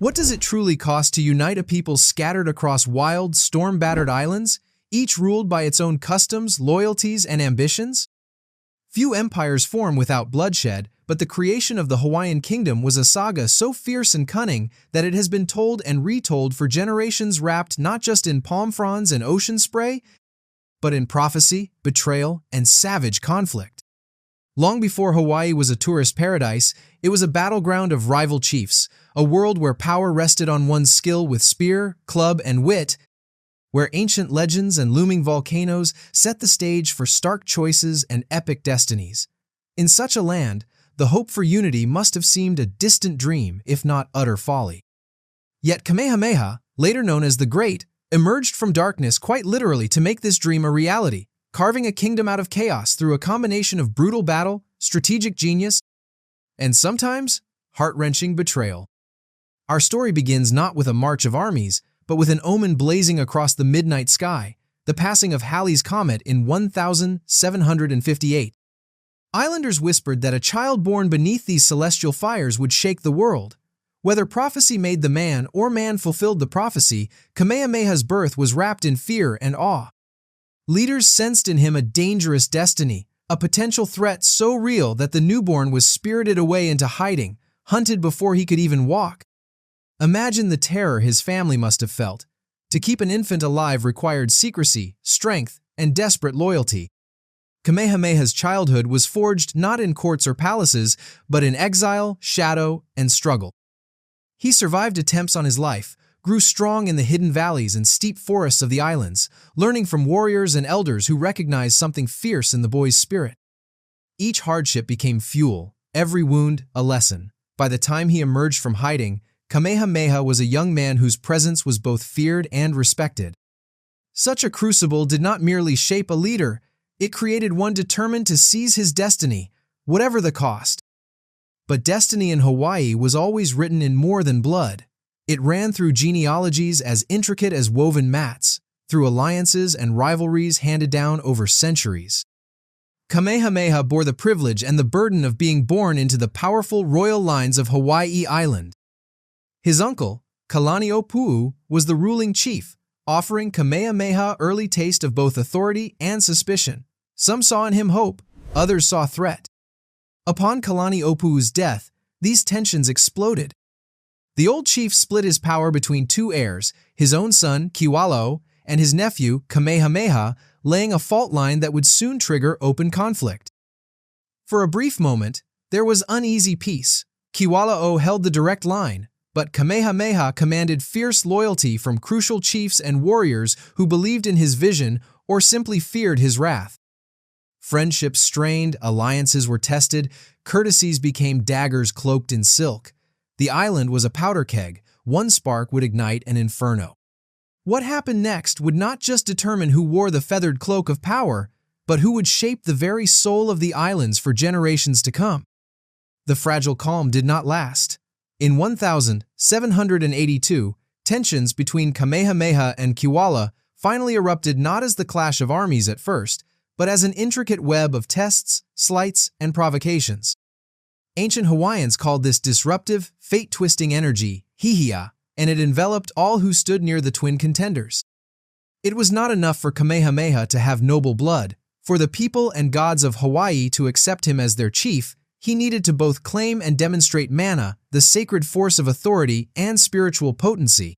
What does it truly cost to unite a people scattered across wild, storm-battered islands, each ruled by its own customs, loyalties, and ambitions? Few empires form without bloodshed, but the creation of the Hawaiian Kingdom was a saga so fierce and cunning that it has been told and retold for generations, wrapped not just in palm fronds and ocean spray, but in prophecy, betrayal, and savage conflict. Long before Hawaii was a tourist paradise, it was a battleground of rival chiefs, a world where power rested on one's skill with spear, club, and wit, where ancient legends and looming volcanoes set the stage for stark choices and epic destinies. In such a land, the hope for unity must have seemed a distant dream, if not utter folly. Yet Kamehameha, later known as the Great, emerged from darkness quite literally to make this dream a reality, carving a kingdom out of chaos through a combination of brutal battle, strategic genius, and sometimes heart-wrenching betrayal. Our story begins not with a march of armies, but with an omen blazing across the midnight sky, the passing of Halley's Comet in 1758. Islanders whispered that a child born beneath these celestial fires would shake the world. Whether prophecy made the man or man fulfilled the prophecy, Kamehameha's birth was wrapped in fear and awe. Leaders sensed in him a dangerous destiny, a potential threat so real that the newborn was spirited away into hiding, hunted before he could even walk. Imagine the terror his family must have felt. To keep an infant alive required secrecy, strength, and desperate loyalty. Kamehameha's childhood was forged not in courts or palaces, but in exile, shadow, and struggle. He survived attempts on his life, grew strong in the hidden valleys and steep forests of the islands, learning from warriors and elders who recognized something fierce in the boy's spirit. Each hardship became fuel, every wound a lesson. By the time he emerged from hiding, Kamehameha was a young man whose presence was both feared and respected. Such a crucible did not merely shape a leader, it created one determined to seize his destiny, whatever the cost. But destiny in Hawaii was always written in more than blood. It ran through genealogies as intricate as woven mats, through alliances and rivalries handed down over centuries. Kamehameha bore the privilege and the burden of being born into the powerful royal lines of Hawaii Island. His uncle, Kalaniʻōpuʻu, was the ruling chief, offering Kamehameha early taste of both authority and suspicion. Some saw in him hope, others saw threat. Upon Kalaniʻōpuʻu's death, these tensions exploded. The old chief split his power between two heirs, his own son, Kiwalao, and his nephew, Kamehameha, laying a fault line that would soon trigger open conflict. For a brief moment, there was uneasy peace. Kiwalao held the direct line, but Kamehameha commanded fierce loyalty from crucial chiefs and warriors who believed in his vision or simply feared his wrath. Friendships strained, alliances were tested, courtesies became daggers cloaked in silk. The island was a powder keg, one spark would ignite an inferno. What happened next would not just determine who wore the feathered cloak of power, but who would shape the very soul of the islands for generations to come. The fragile calm did not last. In 1782, tensions between Kamehameha and Kiwala finally erupted not as the clash of armies at first, but as an intricate web of tests, slights, and provocations. Ancient Hawaiians called this disruptive, fate-twisting energy hihia, and it enveloped all who stood near the twin contenders. It was not enough for Kamehameha to have noble blood. For the people and gods of Hawaii to accept him as their chief, he needed to both claim and demonstrate mana, the sacred force of authority and spiritual potency.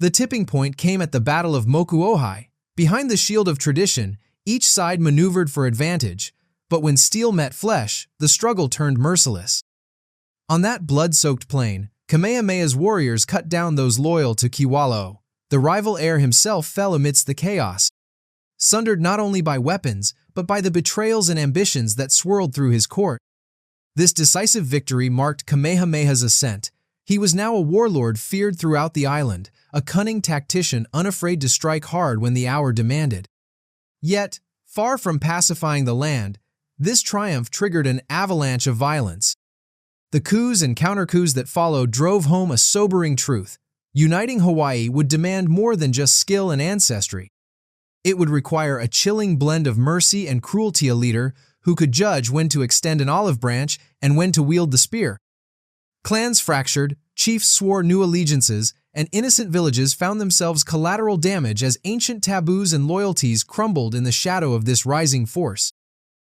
The tipping point came at the Battle of Mokuʻōhai. Behind the shield of tradition, each side maneuvered for advantage, but when steel met flesh, the struggle turned merciless. On that blood-soaked plain, Kamehameha's warriors cut down those loyal to Kiwalao. The rival heir himself fell amidst the chaos, sundered not only by weapons, but by the betrayals and ambitions that swirled through his court. This decisive victory marked Kamehameha's ascent. He was now a warlord feared throughout the island, a cunning tactician unafraid to strike hard when the hour demanded. Yet, far from pacifying the land, this triumph triggered an avalanche of violence. The coups and counter-coups that followed drove home a sobering truth. Uniting Hawaii would demand more than just skill and ancestry. It would require a chilling blend of mercy and cruelty, a leader who could judge when to extend an olive branch and when to wield the spear. Clans fractured, chiefs swore new allegiances, and innocent villages found themselves collateral damage as ancient taboos and loyalties crumbled in the shadow of this rising force.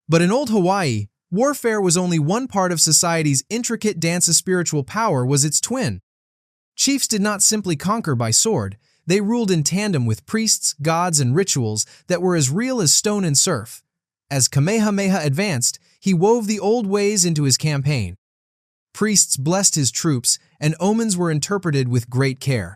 But in old Hawaii, warfare was only one part of society's intricate dance of spiritual power was its twin. Chiefs did not simply conquer by sword, they ruled in tandem with priests, gods, and rituals that were as real as stone and surf. As Kamehameha advanced, he wove the old ways into his campaign. Priests blessed his troops, and omens were interpreted with great care.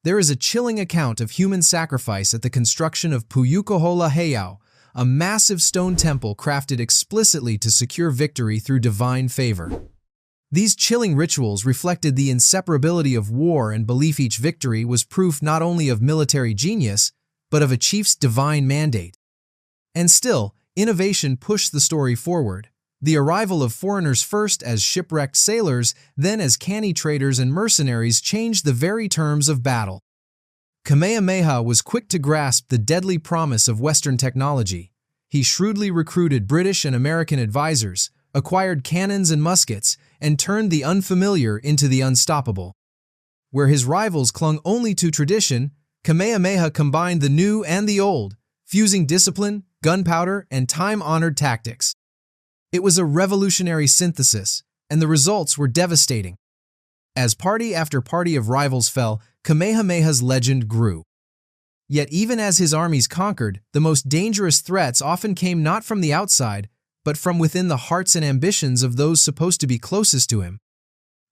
There is a chilling account of human sacrifice at the construction of Puʻukoholā Heiau, a massive stone temple crafted explicitly to secure victory through divine favor. These chilling rituals reflected the inseparability of war and belief each victory was proof not only of military genius, but of a chief's divine mandate. And still, innovation pushed the story forward. The arrival of foreigners first as shipwrecked sailors, then as canny traders and mercenaries changed the very terms of battle. Kamehameha was quick to grasp the deadly promise of Western technology. He shrewdly recruited British and American advisors, acquired cannons and muskets, and turned the unfamiliar into the unstoppable. Where his rivals clung only to tradition, Kamehameha combined the new and the old, fusing discipline, gunpowder, and time-honored tactics. It was a revolutionary synthesis, and the results were devastating. As party after party of rivals fell, Kamehameha's legend grew. Yet even as his armies conquered, the most dangerous threats often came not from the outside, but from within the hearts and ambitions of those supposed to be closest to him.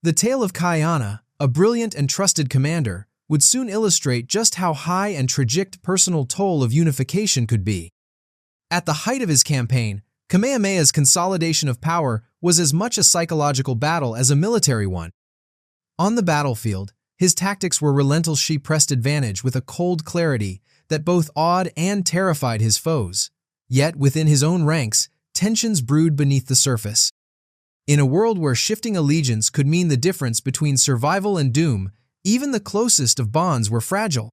The tale of Kaiana, a brilliant and trusted commander, would soon illustrate just how high and tragic personal toll of unification could be. At the height of his campaign, Kamehameha's consolidation of power was as much a psychological battle as a military one. On the battlefield, his tactics were relentlessly pressed advantage with a cold clarity that both awed and terrified his foes. Yet within his own ranks, tensions brewed beneath the surface. In a world where shifting allegiance could mean the difference between survival and doom, even the closest of bonds were fragile.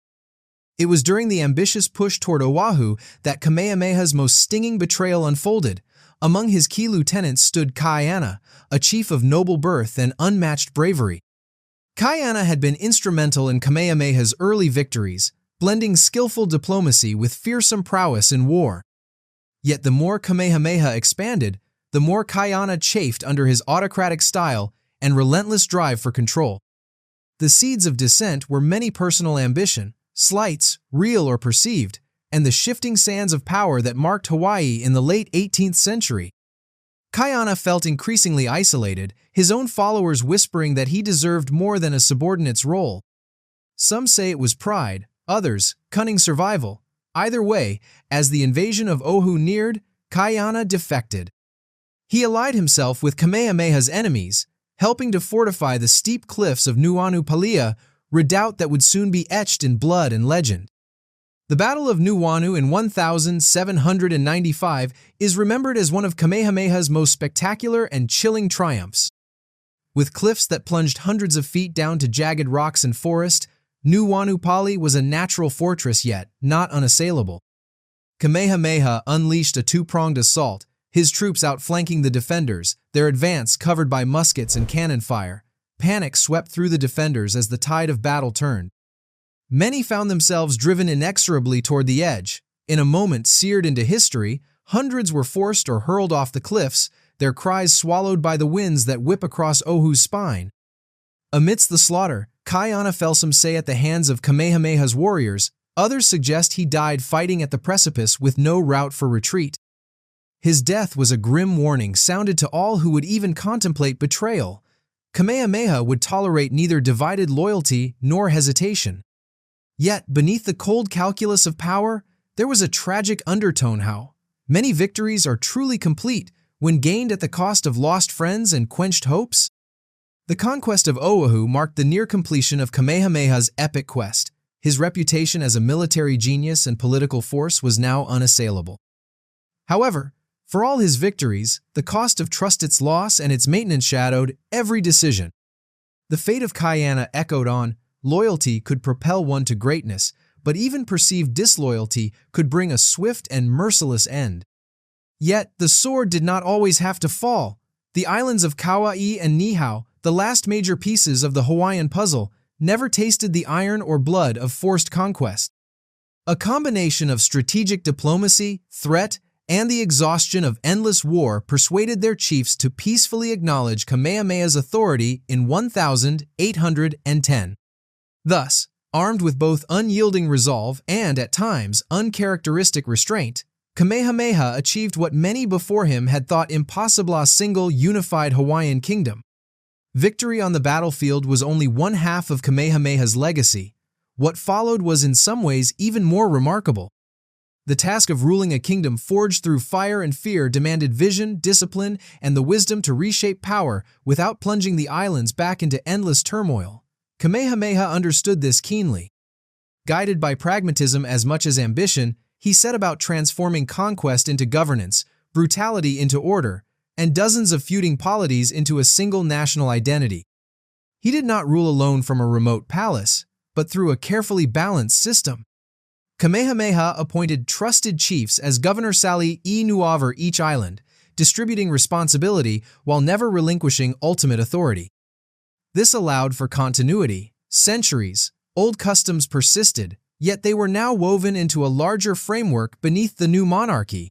It was during the ambitious push toward Oʻahu that Kamehameha's most stinging betrayal unfolded. Among his key lieutenants stood Kaiana, a chief of noble birth and unmatched bravery. Kaiana had been instrumental in Kamehameha's early victories, blending skillful diplomacy with fearsome prowess in war. Yet the more Kamehameha expanded, the more Kaiana chafed under his autocratic style and relentless drive for control. The seeds of dissent were many personal ambition, slights, real or perceived, and the shifting sands of power that marked Hawaii in the late 18th century. Kaiana felt increasingly isolated, his own followers whispering that he deserved more than a subordinate's role. Some say it was pride, others, cunning survival. Either way, as the invasion of Oʻahu neared, Kaiana defected. He allied himself with Kamehameha's enemies, helping to fortify the steep cliffs of Nuʻuanu, redoubt that would soon be etched in blood and legend. The Battle of Nuʻuanu in 1795 is remembered as one of Kamehameha's most spectacular and chilling triumphs. With cliffs that plunged hundreds of feet down to jagged rocks and forest, Nuʻuanu was a natural fortress yet not unassailable. Kamehameha unleashed a two-pronged assault, his troops outflanking the defenders, their advance covered by muskets and cannon fire. Panic swept through the defenders as the tide of battle turned. Many found themselves driven inexorably toward the edge. In a moment seared into history, hundreds were forced or hurled off the cliffs, their cries swallowed by the winds that whip across Oʻahu's spine. Amidst the slaughter, Kaiana fell, some say, at the hands of Kamehameha's warriors. Others suggest he died fighting at the precipice with no route for retreat. His death was a grim warning sounded to all who would even contemplate betrayal. Kamehameha would tolerate neither divided loyalty nor hesitation. Yet, beneath the cold calculus of power, there was a tragic undertone. How many victories are truly complete when gained at the cost of lost friends and quenched hopes? The conquest of Oʻahu marked the near completion of Kamehameha's epic quest. His reputation as a military genius and political force was now unassailable. However, for all his victories, the cost of trust, its loss, and its maintenance shadowed every decision. The fate of Kaiana echoed on. Loyalty could propel one to greatness, but even perceived disloyalty could bring a swift and merciless end. Yet, the sword did not always have to fall. The islands of Kauaʻi and Niʻihau, the last major pieces of the Hawaiian puzzle, never tasted the iron or blood of forced conquest. A combination of strategic diplomacy, threat, and the exhaustion of endless war persuaded their chiefs to peacefully acknowledge Kamehameha's authority in 1810. Thus, armed with both unyielding resolve and, at times, uncharacteristic restraint, Kamehameha achieved what many before him had thought impossible: a single, unified Hawaiian kingdom. Victory on the battlefield was only one half of Kamehameha's legacy. What followed was in some ways even more remarkable. The task of ruling a kingdom forged through fire and fear demanded vision, discipline, and the wisdom to reshape power without plunging the islands back into endless turmoil. Kamehameha understood this keenly. Guided by pragmatism as much as ambition, he set about transforming conquest into governance, brutality into order, and dozens of feuding polities into a single national identity. He did not rule alone from a remote palace, but through a carefully balanced system. Kamehameha appointed trusted chiefs as governor sali over each island, distributing responsibility while never relinquishing ultimate authority. This allowed for continuity. Centuries, old customs persisted, yet they were now woven into a larger framework beneath the new monarchy.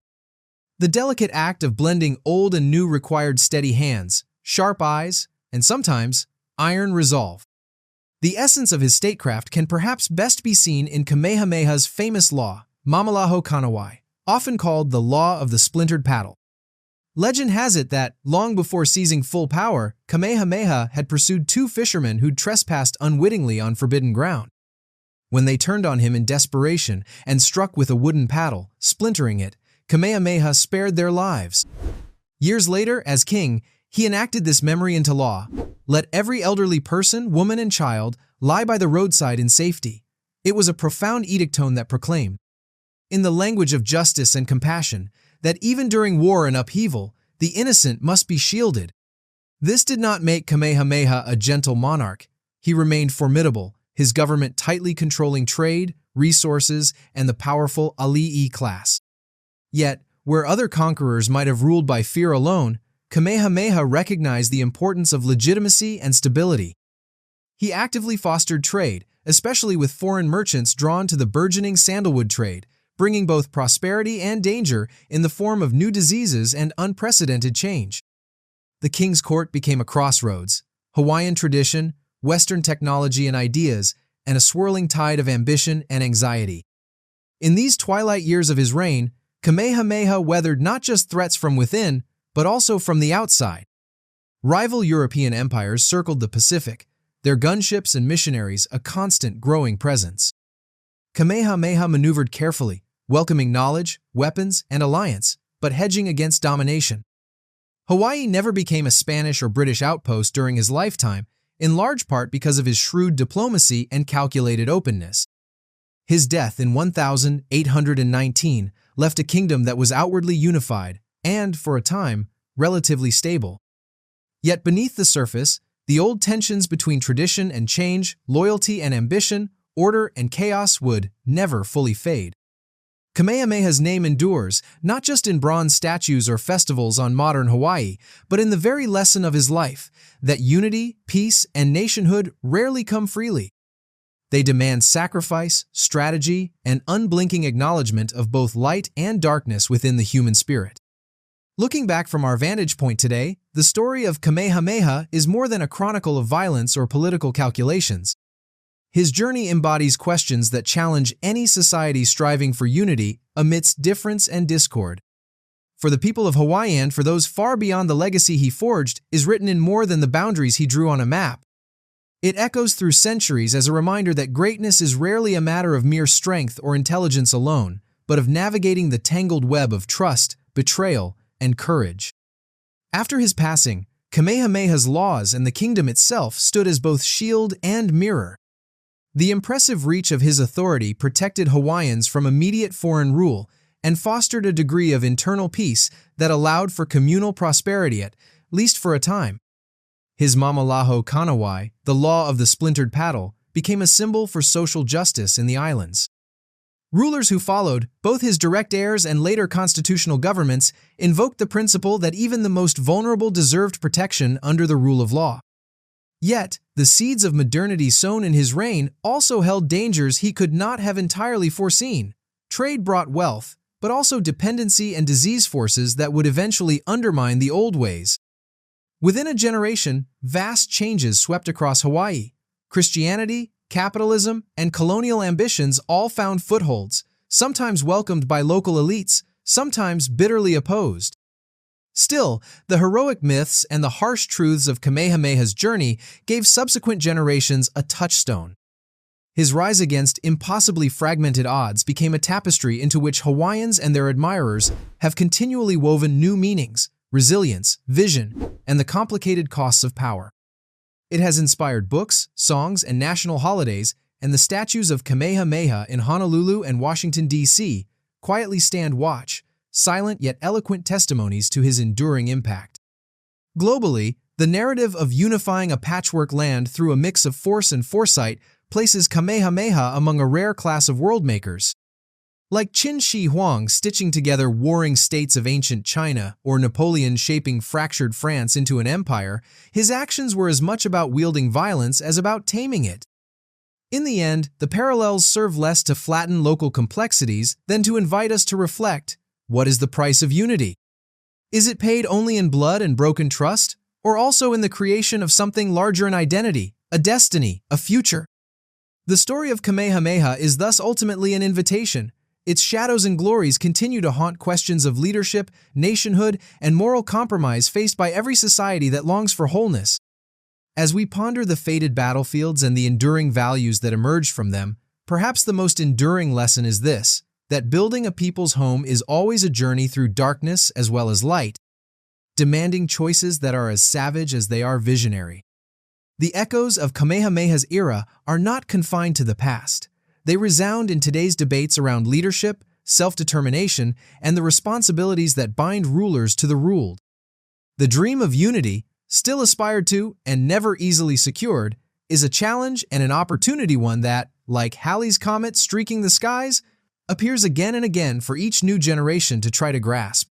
The delicate act of blending old and new required steady hands, sharp eyes, and sometimes iron resolve. The essence of his statecraft can perhaps best be seen in Kamehameha's famous law, Mamalahoe Kanawai, often called the Law of the Splintered Paddle. Legend has it that, long before seizing full power, Kamehameha had pursued two fishermen who'd trespassed unwittingly on forbidden ground. When they turned on him in desperation and struck with a wooden paddle, splintering it, Kamehameha spared their lives. Years later, as king, he enacted this memory into law: let every elderly person, woman, and child lie by the roadside in safety. It was a profound edict tone that proclaimed, in the language of justice and compassion, that even during war and upheaval, the innocent must be shielded. This did not make Kamehameha a gentle monarch. He remained formidable, his government tightly controlling trade, resources, and the powerful ali'i class. Yet, where other conquerors might have ruled by fear alone, Kamehameha recognized the importance of legitimacy and stability. He actively fostered trade, especially with foreign merchants drawn to the burgeoning sandalwood trade, bringing both prosperity and danger in the form of new diseases and unprecedented change. The king's court became a crossroads: Hawaiian tradition, Western technology and ideas, and a swirling tide of ambition and anxiety. In these twilight years of his reign, Kamehameha weathered not just threats from within, but also from the outside. Rival European empires circled the Pacific, their gunships and missionaries a constant growing presence. Kamehameha maneuvered carefully, welcoming knowledge, weapons, and alliance, but hedging against domination. Hawaii never became a Spanish or British outpost during his lifetime, in large part because of his shrewd diplomacy and calculated openness. His death in 1819 left a kingdom that was outwardly unified and, for a time, relatively stable. Yet beneath the surface, the old tensions between tradition and change, loyalty and ambition, order and chaos would never fully fade. Kamehameha's name endures, not just in bronze statues or festivals on modern Hawaii, but in the very lesson of his life, that unity, peace, and nationhood rarely come freely. They demand sacrifice, strategy, and unblinking acknowledgement of both light and darkness within the human spirit. Looking back from our vantage point today, the story of Kamehameha is more than a chronicle of violence or political calculations. His journey embodies questions that challenge any society striving for unity amidst difference and discord. For the people of Hawaii and for those far beyond, the legacy he forged is written in more than the boundaries he drew on a map. It echoes through centuries as a reminder that greatness is rarely a matter of mere strength or intelligence alone, but of navigating the tangled web of trust, betrayal, and courage. After his passing, Kamehameha's laws and the kingdom itself stood as both shield and mirror. The impressive reach of his authority protected Hawaiians from immediate foreign rule and fostered a degree of internal peace that allowed for communal prosperity, at least for a time. His Mamalahoe Kanawai, the law of the splintered paddle, became a symbol for social justice in the islands. Rulers who followed, both his direct heirs and later constitutional governments, invoked the principle that even the most vulnerable deserved protection under the rule of law. Yet, the seeds of modernity sown in his reign also held dangers he could not have entirely foreseen. Trade brought wealth, but also dependency and disease forces that would eventually undermine the old ways. Within a generation, vast changes swept across Hawaii. Christianity, capitalism, and colonial ambitions all found footholds, sometimes welcomed by local elites, sometimes bitterly opposed. Still, the heroic myths and the harsh truths of Kamehameha's journey gave subsequent generations a touchstone. His rise against impossibly fragmented odds became a tapestry into which Hawaiians and their admirers have continually woven new meanings, resilience, vision, and the complicated costs of power. It has inspired books, songs, and national holidays, and the statues of Kamehameha in Honolulu and Washington, D.C. quietly stand watch, silent yet eloquent testimonies to his enduring impact. Globally, the narrative of unifying a patchwork land through a mix of force and foresight places Kamehameha among a rare class of world-makers. Like Qin Shi Huang stitching together warring states of ancient China or Napoleon shaping fractured France into an empire, his actions were as much about wielding violence as about taming it. In the end, the parallels serve less to flatten local complexities than to invite us to reflect: what is the price of unity? Is it paid only in blood and broken trust, or also in the creation of something larger in identity, a destiny, a future? The story of Kamehameha is thus ultimately an invitation. Its shadows and glories continue to haunt questions of leadership, nationhood, and moral compromise faced by every society that longs for wholeness. As we ponder the fated battlefields and the enduring values that emerged from them, perhaps the most enduring lesson is this: that building a people's home is always a journey through darkness as well as light, demanding choices that are as savage as they are visionary. The echoes of Kamehameha's era are not confined to the past. They resound in today's debates around leadership, self-determination, and the responsibilities that bind rulers to the ruled. The dream of unity, still aspired to and never easily secured, is a challenge and an opportunity, one that, like Halley's Comet streaking the skies, appears again and again for each new generation to try to grasp.